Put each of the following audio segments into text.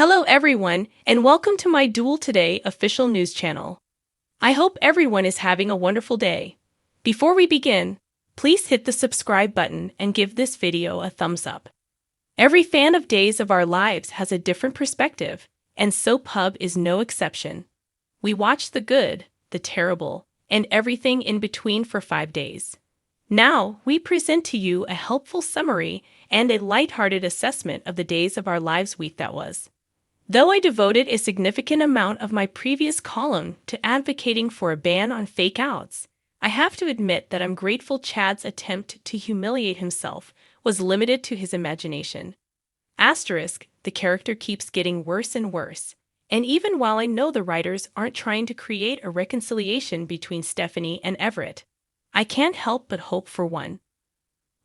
Hello everyone, and welcome to my Duel Today official news channel. I hope everyone is having a wonderful day. Before we begin, please hit the subscribe button and give this video a thumbs up. Every fan of Days of Our Lives has a different perspective, and Soap Hub is no exception. We watch the good, the terrible, and everything in between for 5 days. Now, we present to you a helpful summary and a lighthearted assessment of the Days of Our Lives week that was. Though I devoted a significant amount of my previous column to advocating for a ban on fake outs, I have to admit that I'm grateful Chad's attempt to humiliate himself was limited to his imagination. Asterisk, the character keeps getting worse and worse, and even while I know the writers aren't trying to create a reconciliation between Stephanie and Everett, I can't help but hope for one.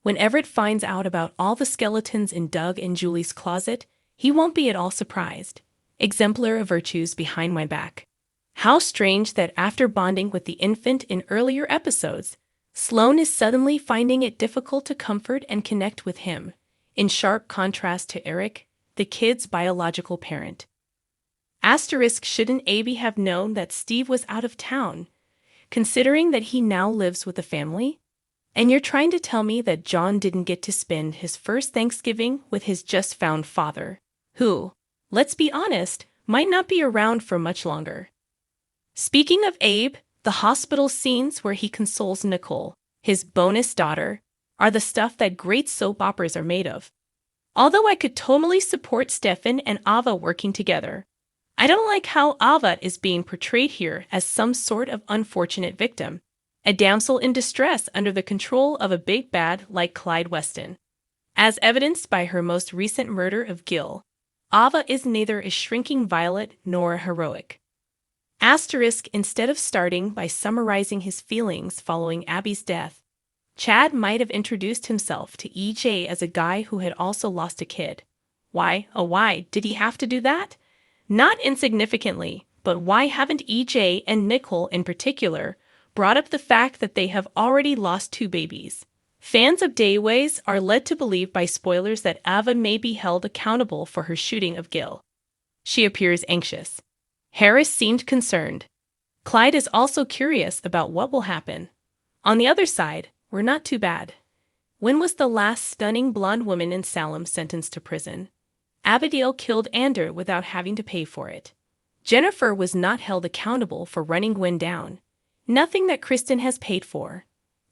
When Everett finds out about all the skeletons in Doug and Julie's closet, he won't be at all surprised. Exemplar of virtues behind my back. How strange that after bonding with the infant in earlier episodes, Sloane is suddenly finding it difficult to comfort and connect with him, in sharp contrast to Eric, the kid's biological parent. Asterisk, shouldn't Abby have known that Steve was out of town, considering that he now lives with a family? And you're trying to tell me that John didn't get to spend his first Thanksgiving with his just-found father, who, let's be honest, might not be around for much longer. Speaking of Abe, the hospital scenes where he consoles Nicole, his bonus daughter, are the stuff that great soap operas are made of. Although I could totally support Stefan and Ava working together, I don't like how Ava is being portrayed here as some sort of unfortunate victim, a damsel in distress under the control of a big bad like Clyde Weston. As evidenced by her most recent murder of Gil, Ava is neither a shrinking violet nor a heroic. Asterisk, instead of starting by summarizing his feelings following Abby's death, Chad might have introduced himself to EJ as a guy who had also lost a kid. Why did he have to do that? Not insignificantly, but why haven't EJ and Nicole in particular brought up the fact that they have already lost 2 babies? Fans of Days are led to believe by spoilers that Ava may be held accountable for her shooting of Gil. She appears anxious. Harris seemed concerned. Clyde is also curious about what will happen. On the other side, we're not too bad. When was the last stunning blonde woman in Salem sentenced to prison? Abigail killed Ander without having to pay for it. Jennifer was not held accountable for running Gwen down. Nothing that Kristen has paid for.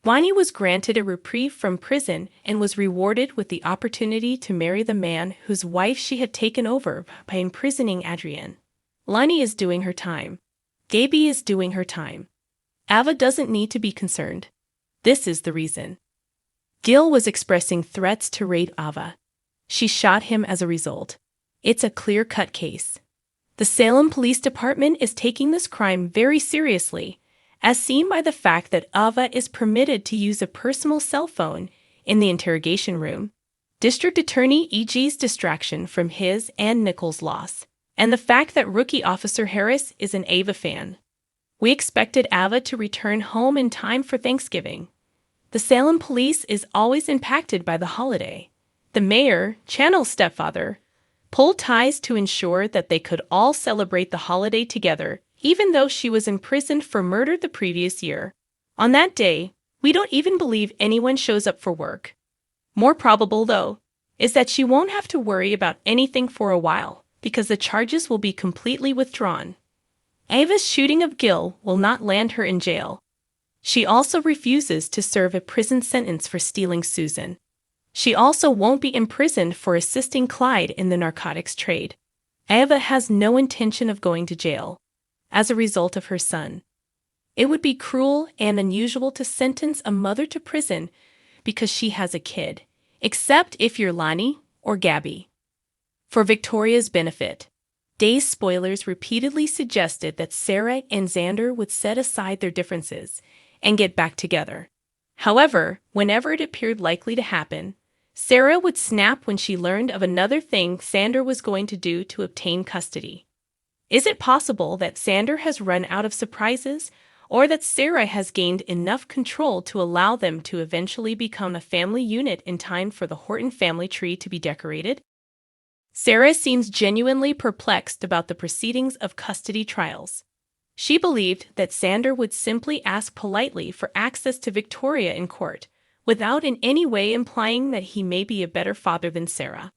Bonnie was granted a reprieve from prison and was rewarded with the opportunity to marry the man whose wife she had taken over by imprisoning Adrienne. Lonnie is doing her time. Gaby is doing her time. Ava doesn't need to be concerned. This is the reason. Gil was expressing threats to rape Ava. She shot him as a result. It's a clear-cut case. The Salem Police Department is taking this crime very seriously, as seen by the fact that Ava is permitted to use a personal cell phone in the interrogation room, District Attorney EG's distraction from his and Nicole's loss, and the fact that rookie Officer Harris is an Ava fan. We expected Ava to return home in time for Thanksgiving. The Salem police is always impacted by the holiday. The mayor, Channel's stepfather, pulled ties to ensure that they could all celebrate the holiday together, even though she was imprisoned for murder the previous year. On that day, we don't even believe anyone shows up for work. More probable, though, is that she won't have to worry about anything for a while, because the charges will be completely withdrawn. Ava's shooting of Gil will not land her in jail. She also refuses to serve a prison sentence for stealing Susan. She also won't be imprisoned for assisting Clyde in the narcotics trade. Ava has no intention of going to jail as a result of her son. It would be cruel and unusual to sentence a mother to prison because she has a kid, except if you're Lonnie or Gabby. For Victoria's benefit, Days spoilers repeatedly suggested that Sarah and Xander would set aside their differences and get back together. However, whenever it appeared likely to happen, Sarah would snap when she learned of another thing Xander was going to do to obtain custody. Is it possible that Xander has run out of surprises, or that Sarah has gained enough control to allow them to eventually become a family unit in time for the Horton family tree to be decorated? Sarah seems genuinely perplexed about the proceedings of custody trials. She believed that Xander would simply ask politely for access to Victoria in court, without in any way implying that he may be a better father than Sarah.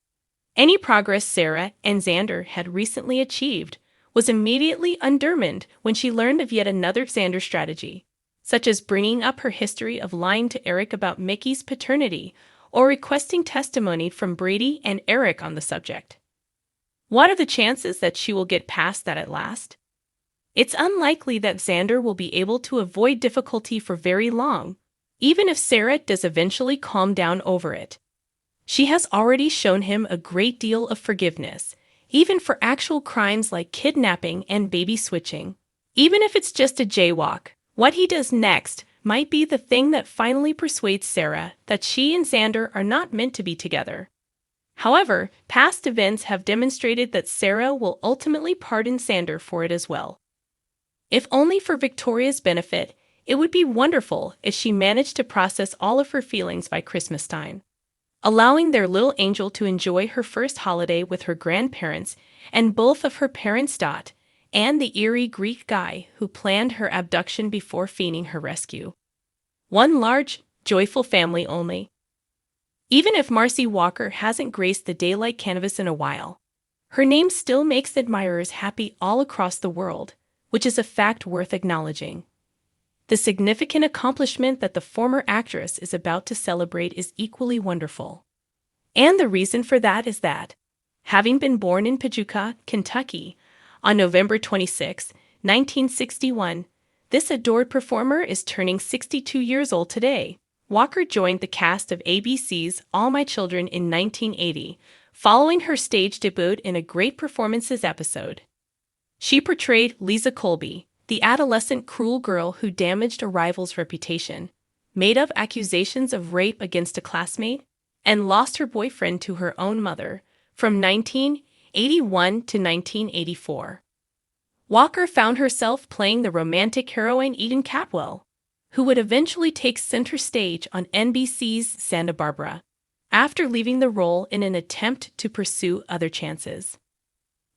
Any progress Sarah and Xander had recently achieved was immediately undermined when she learned of yet another Xander strategy, such as bringing up her history of lying to Eric about Mickey's paternity or requesting testimony from Brady and Eric on the subject. What are the chances that she will get past that at last? It's unlikely that Xander will be able to avoid difficulty for very long, even if Sarah does eventually calm down over it. She has already shown him a great deal of forgiveness, even for actual crimes like kidnapping and baby switching. Even if it's just a jaywalk, what he does next might be the thing that finally persuades Sarah that she and Xander are not meant to be together. However, past events have demonstrated that Sarah will ultimately pardon Xander for it as well. If only for Victoria's benefit, it would be wonderful if she managed to process all of her feelings by Christmas time, allowing their little angel to enjoy her first holiday with her grandparents and both of her parents. And the eerie Greek guy who planned her abduction before feigning her rescue. One large, joyful family only. Even if Marcy Walker hasn't graced the daylight canvas in a while, her name still makes admirers happy all across the world, which is a fact worth acknowledging. The significant accomplishment that the former actress is about to celebrate is equally wonderful. And the reason for that is that, having been born in Paducah, Kentucky, on November 26, 1961, this adored performer is turning 62 years old today. Walker joined the cast of ABC's All My Children in 1980, following her stage debut in a Great Performances episode. She portrayed Lisa Colby, the adolescent cruel girl who damaged a rival's reputation, made up accusations of rape against a classmate, and lost her boyfriend to her own mother from 1981 to 1984. Walker found herself playing the romantic heroine Eden Catwell, who would eventually take center stage on NBC's Santa Barbara, after leaving the role in an attempt to pursue other chances.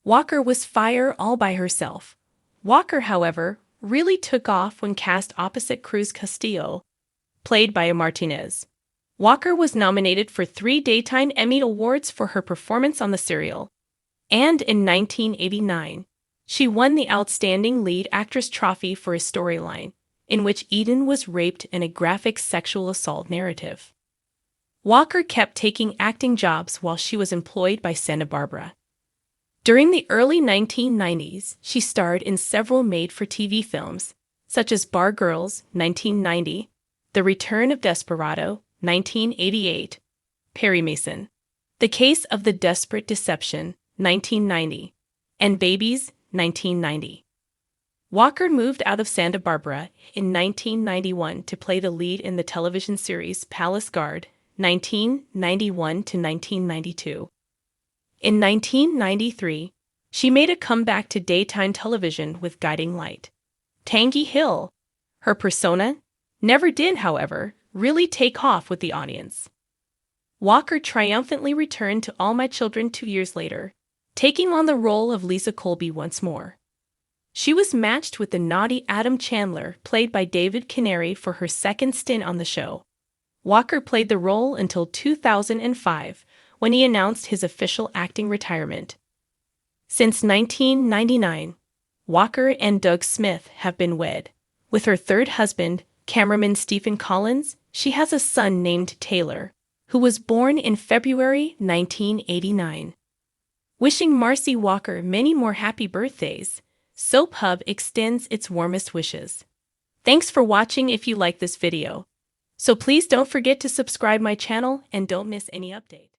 Walker was fire all by herself. Walker, however, really took off when cast opposite Cruz Castillo, played by Martinez. Walker was nominated for 3 Daytime Emmy Awards for her performance on the serial, and in 1989, she won the Outstanding Lead Actress trophy for a storyline in which Eden was raped in a graphic sexual assault narrative. Walker kept taking acting jobs while she was employed by Santa Barbara. During the early 1990s, she starred in several made-for-TV films, such as Bar Girls, 1990, The Return of Desperado, 1988, Perry Mason, The Case of the Desperate Deception, 1990, and Babies, 1990. Walker moved out of Santa Barbara in 1991 to play the lead in the television series Palace Guard, 1991 to 1992. In 1993, she made a comeback to daytime television with Guiding Light. Tangy Hill, her persona, never did, however, really take off with the audience. Walker triumphantly returned to All My Children 2 years later, taking on the role of Lisa Colby once more. She was matched with the naughty Adam Chandler, played by David Canary, for her second stint on the show. Walker played the role until 2005, when he announced his official acting retirement. Since 1999, Walker and Doug Smith have been wed. With her third husband, cameraman Stephen Collins, she has a son named Taylor, who was born in February 1989. Wishing Marcy Walker many more happy birthdays, Soap Hub extends its warmest wishes. Thanks for watching. If you like this video, so please don't forget to subscribe my channel and don't miss any updates.